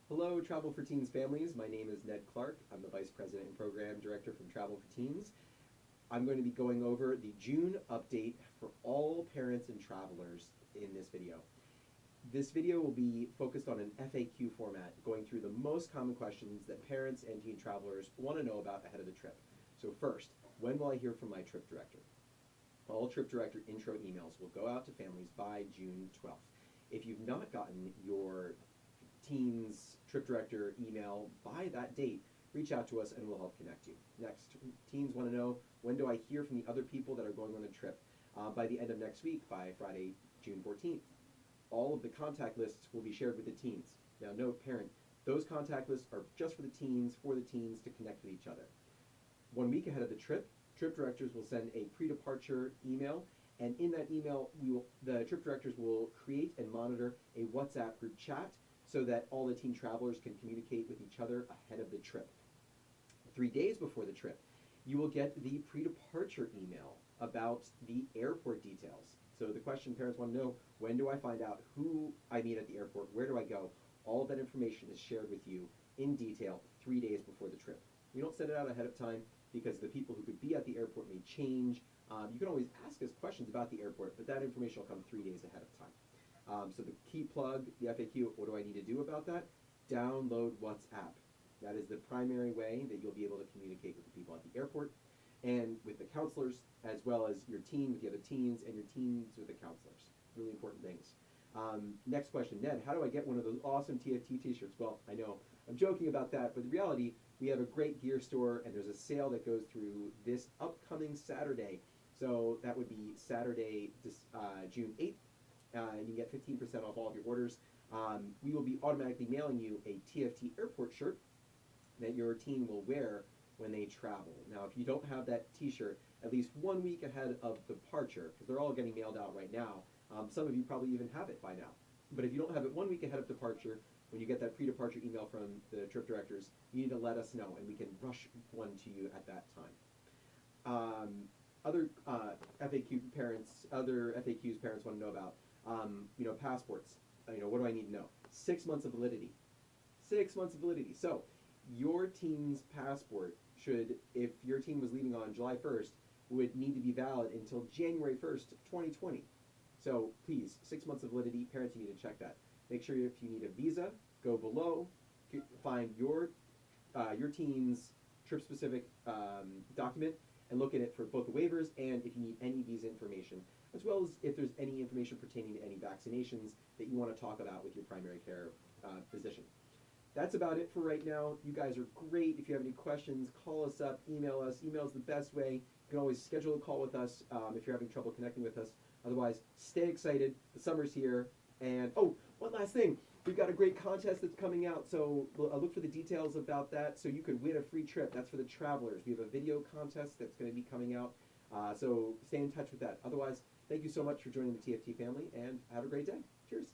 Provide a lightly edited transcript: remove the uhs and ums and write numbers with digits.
Hello, Travel for Teens families. My name is Ned Clark. I'm the Vice President and Program Director from Travel for Teens. I'm going to be going over the June update for all parents and travelers in this video. This video will be focused on an FAQ format, going through the most common questions that parents and teen travelers want to know about ahead of the trip. So first, when will I hear from my trip director? All trip director intro emails will go out to families by June 12th. If you've not gotten your teens trip director email by that date, reach out to us and we'll help connect you. Next, teens want to know, when do I hear from the other people that are going on the trip? By the end of next week, by Friday, June 14th. All of the contact lists will be shared with the teens. Now note, parent, those contact lists are just for the teens to connect with each other. 1 week ahead of the trip, trip directors will send a pre-departure email, and in that email, the trip directors will create and monitor a WhatsApp group chat so that all the teen travelers can communicate with each other ahead of the trip. 3 days before the trip, you will get the pre-departure email about the airport details. So the question parents want to know, when do I find out who I meet at the airport? Where do I go? All of that information is shared with you in detail 3 days before the trip. We don't send it out ahead of time because the people who could be at the airport may change. You can always ask us questions about the airport, but that information will come 3 days ahead of time. So the key plug, the FAQ, what do I need to do about that? Download WhatsApp. That is the primary way that you'll be able to communicate with the people at the airport and with the counselors, as well as your teen with the other teens and your teens with the counselors. Really important things. Next question, Ned, how do I get one of those awesome TFT t-shirts? Well, I know I'm joking about that, but the reality, we have a great gear store and there's a sale that goes through this upcoming Saturday. So that would be Saturday, June 8th. And you get 15% off all of your orders. We will be automatically mailing you a TFT airport shirt that your teen will wear when they travel. Now, if you don't have that t-shirt at least 1 week ahead of departure, because they're all getting mailed out right now, some of you probably even have it by now. But if you don't have it 1 week ahead of departure, when you get that pre-departure email from the trip directors, you need to let us know and we can rush one to you at that time. Other FAQs parents want to know about, passports. What do I need to know? 6 months of validity. 6 months of validity. So your teen's passport should, if your teen was leaving on July 1st, would need to be valid until January 1st, 2020. So please, 6 months of validity. Parents, you need to check that. Make sure if you need a visa, go below, find your teen's trip-specific document, and look at it for both the waivers and if you need any visa information, as well as if there's any information pertaining to any vaccinations that you want to talk about with your primary care physician. That's about it for right now. You guys are great. If you have any questions, call us up, email us. Email is the best way. You can always schedule a call with us if you're having trouble connecting with us. Otherwise, stay excited. The summer's here. And, oh, one last thing. We've got a great contest that's coming out, so look for the details about that so you could win a free trip. That's for the travelers. We have a video contest that's going to be coming out, so stay in touch with that. Otherwise, thank you so much for joining the TFT family, and have a great day. Cheers.